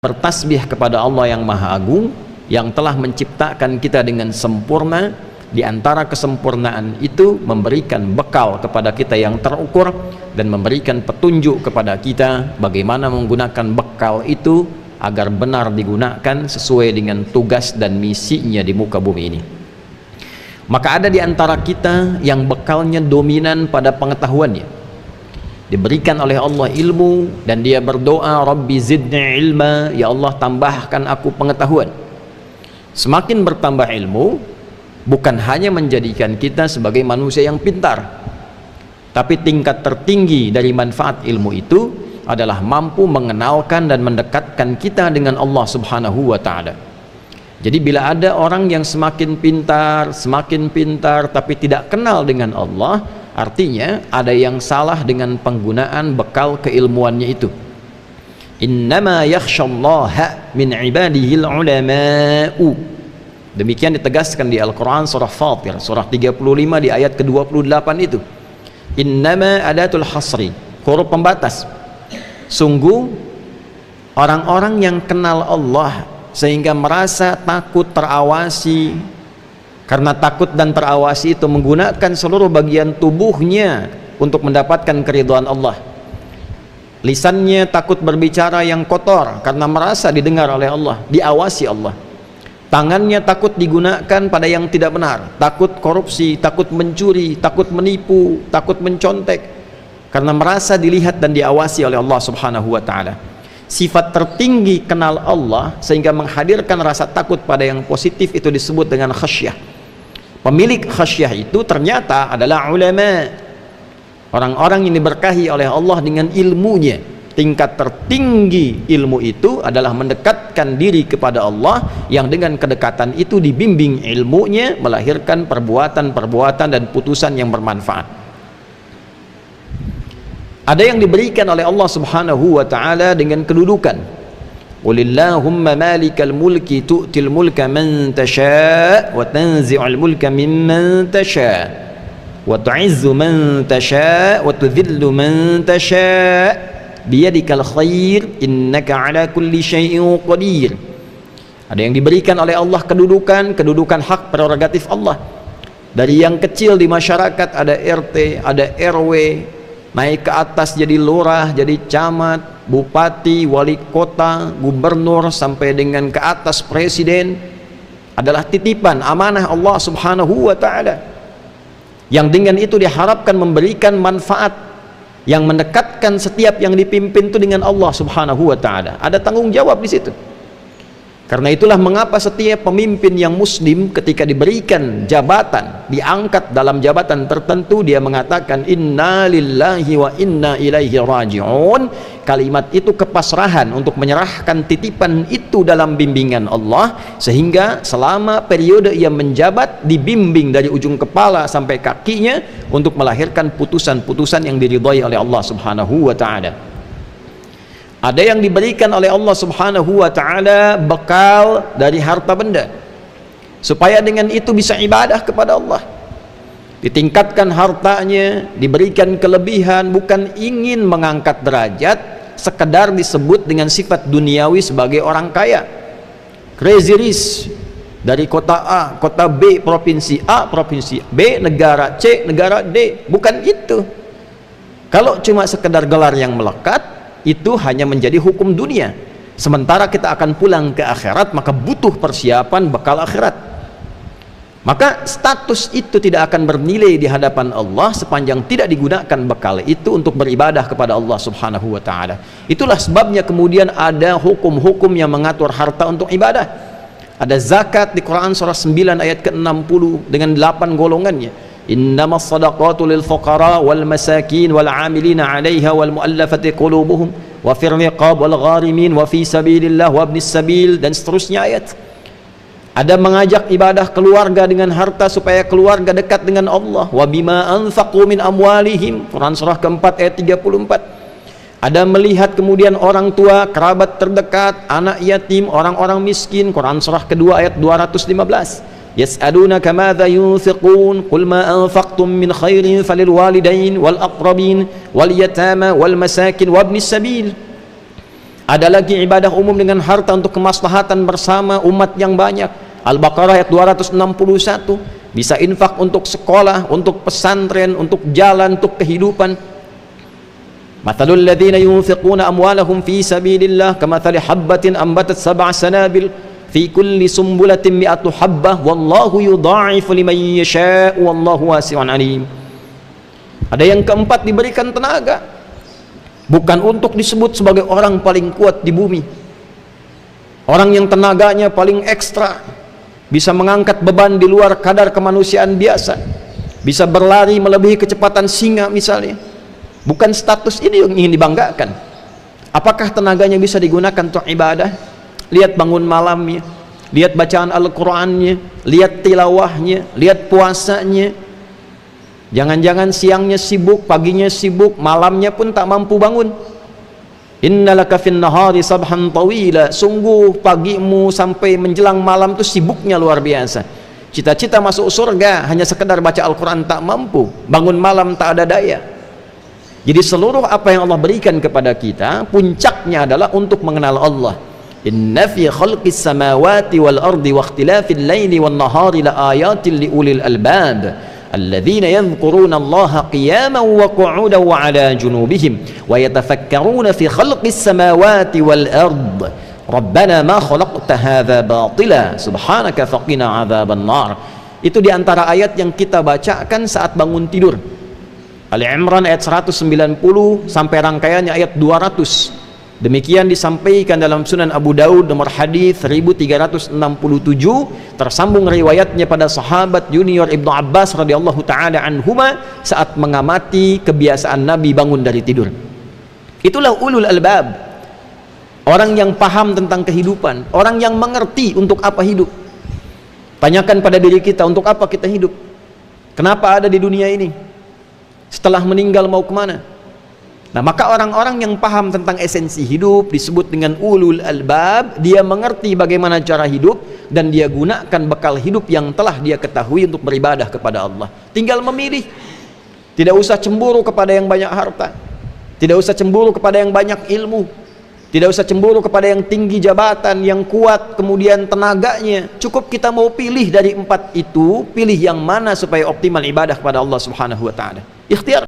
bertasbih kepada Allah yang Maha Agung, yang telah menciptakan kita dengan sempurna. Di antara kesempurnaan itu memberikan bekal kepada kita yang terukur dan memberikan petunjuk kepada kita bagaimana menggunakan bekal itu agar benar digunakan sesuai dengan tugas dan misinya di muka bumi ini. Maka ada di antara kita yang bekalnya dominan pada pengetahuannya, diberikan oleh Allah ilmu dan dia berdoa, Rabbi zidni ilma, ya Allah tambahkan aku pengetahuan. Semakin bertambah ilmu bukan hanya menjadikan kita sebagai manusia yang pintar, tapi tingkat tertinggi dari manfaat ilmu itu adalah mampu mengenalkan dan mendekatkan kita dengan Allah Subhanahu wa ta'ala. Jadi bila ada orang yang semakin pintar tapi tidak kenal dengan Allah, artinya ada yang salah dengan penggunaan bekal keilmuannya itu. Innama yakhshallaha min ibadihil ulama'u. Demikian ditegaskan di Al-Quran surah Fatir surah 35 di ayat ke-28 itu. Innama adatul hasri, huruf pembatas. Sungguh orang-orang yang kenal Allah sehingga merasa takut terawasi, karena takut dan terawasi itu menggunakan seluruh bagian tubuhnya untuk mendapatkan keridhaan Allah. Lisannya takut berbicara yang kotor karena merasa didengar oleh Allah, diawasi Allah. Tangannya takut digunakan pada yang tidak benar, takut korupsi, takut mencuri, takut menipu, takut mencontek, karena merasa dilihat dan diawasi oleh Allah Subhanahu wa ta'ala. Sifat tertinggi kenal Allah sehingga menghadirkan rasa takut pada yang positif itu disebut dengan khasyah. Pemilik khasyah itu ternyata adalah ulama, orang-orang yang diberkahi oleh Allah dengan ilmunya. Tingkat tertinggi ilmu itu adalah mendekatkan diri kepada Allah, yang dengan kedekatan itu dibimbing ilmunya melahirkan perbuatan-perbuatan dan putusan yang bermanfaat. Ada yang diberikan oleh Allah Subhanahu wa ta'ala dengan kedudukan, Qulillahumma malikal mulki tu'til mulka man tasha' wa tanzi'ul mulka mimman tasha' wa tu'izzu man tasha' wa tudhillu man tasha' biyadikal khair innaka ala kulli syai'in qadir. Ada yang diberikan oleh Allah kedudukan hak prerogatif Allah. Dari yang kecil di masyarakat ada RT, ada RW, naik ke atas jadi lurah, jadi camat, bupati, wali kota, gubernur, sampai dengan ke atas presiden, adalah titipan amanah Allah Subhanahu wa ta'ala, yang dengan itu diharapkan memberikan manfaat, yang mendekatkan setiap yang dipimpin itu dengan Allah Subhanahu wa ta'ala. Ada tanggung jawab di situ. Karena itulah mengapa setiap pemimpin yang muslim ketika diberikan jabatan, diangkat dalam jabatan tertentu, dia mengatakan inna lillahi wa inna ilaihi raji'un. Kalimat itu kepasrahan untuk menyerahkan titipan itu dalam bimbingan Allah, sehingga selama periode ia menjabat dibimbing dari ujung kepala sampai kakinya untuk melahirkan putusan-putusan yang diridhai oleh Allah Subhanahu wa ta'ala. Ada yang diberikan oleh Allah Subhanahu wa ta'ala bekal dari harta benda, supaya dengan itu bisa ibadah kepada Allah. Ditingkatkan hartanya, diberikan kelebihan, bukan ingin mengangkat derajat, sekedar disebut dengan sifat duniawi sebagai orang kaya. Crazy rich, dari kota A, kota B, provinsi A, provinsi B, negara C, negara D. Bukan itu. Kalau cuma sekedar gelar yang melekat, itu hanya menjadi hukum dunia. Sementara kita akan pulang ke akhirat, maka butuh persiapan bekal akhirat. Maka status itu tidak akan bernilai di hadapan Allah sepanjang tidak digunakan bekal itu untuk beribadah kepada Allah Subhanahu wa ta'ala. Itulah sebabnya kemudian ada hukum-hukum yang mengatur harta untuk ibadah. Ada zakat di Quran surah 9 ayat ke-60 dengan 8 golongannya. Innamas sadaqatu lil fuqara wal masakin wal 'amilina 'alaiha wal mu'allafati qulubuhum wa fir riqab wal gharimin wa fi sabilillah wa ibnis sabil, dan seterusnya ayat. Ada mengajak ibadah keluarga dengan harta supaya keluarga dekat dengan Allah. Wa bima anfaqu min amwalihim, Quran surah keempat ayat 34. Ada melihat kemudian orang tua, kerabat terdekat, anak yatim, orang-orang miskin, Quran surah kedua ayat 215. Yas'alunaka madza yunfiqun qul ma anfaqtum min khairin falil walidain wal aqrabin wal yatama wal masakin wa ibnis sabil. Ada lagi ibadah umum dengan harta untuk kemaslahatan bersama umat yang banyak. Al-Baqarah ayat 261. Bisa infak untuk sekolah, untuk pesantren, untuk jalan, untuk kehidupan. Mathalul ladzina yunfiquna amwalahum fi sabilillah kamathali habbatin ambatat sab'a sanabil fi kulli sumbulatin mi'atu habbah wallahu yudha'ifu liman yasha' wallahu wasi'un alim. Ada yang keempat, diberikan tenaga, bukan untuk disebut sebagai orang paling kuat di bumi, orang yang tenaganya paling ekstra, bisa mengangkat beban di luar kadar kemanusiaan biasa, bisa berlari melebihi kecepatan singa misalnya. Bukan status ini yang ingin dibanggakan. Apakah tenaganya bisa digunakan untuk ibadah? Lihat bangun malamnya, lihat bacaan Al-Qur'annya, lihat tilawahnya, lihat puasanya. Jangan-jangan siangnya sibuk, paginya sibuk, malamnya pun tak mampu bangun. Innalaka fin nahari sabhan tawila. Sungguh pagimu sampai menjelang malam itu sibuknya luar biasa. Cita-cita masuk surga hanya sekedar baca Al-Quran tak mampu, bangun malam tak ada daya. Jadi seluruh apa yang Allah berikan kepada kita, puncaknya adalah untuk mengenal Allah. Inna fi khalqis samawati wal ardi wa ikhtilafil laili wan nahari la ayatin li ulil albab الذين يذكرون الله قياما وقعودا وعلى جنوبهم ويتفكرون في خلق السماوات والأرض ربنا ما خلقت هذا باطلا سبحانك فقنا عذاب النار. Itu diantara ayat yang kita bacakan saat bangun tidur. Ali Imran ayat 190 sampai rangkaiannya ayat 200. Demikian disampaikan dalam Sunan Abu Daud nomor hadis 1367, tersambung riwayatnya pada sahabat junior Ibnu Abbas radhiyallahu taala anhuma saat mengamati kebiasaan Nabi bangun dari tidur. Itulah ulul albab, orang yang paham tentang kehidupan, orang yang mengerti untuk apa hidup. Tanyakan pada diri kita, untuk apa kita hidup? Kenapa ada di dunia ini? Setelah meninggal mau kemana? Nah, maka orang-orang yang paham tentang esensi hidup disebut dengan ulul albab. Dia mengerti bagaimana cara hidup dan dia gunakan bekal hidup yang telah dia ketahui untuk beribadah kepada Allah. Tinggal memilih. Tidak usah cemburu kepada yang banyak harta, tidak usah cemburu kepada yang banyak ilmu, tidak usah cemburu kepada yang tinggi jabatan, yang kuat kemudian tenaganya. Cukup kita mau pilih dari empat itu, pilih yang mana supaya optimal ibadah kepada Allah Subhanahu wa taala. Ikhtiar.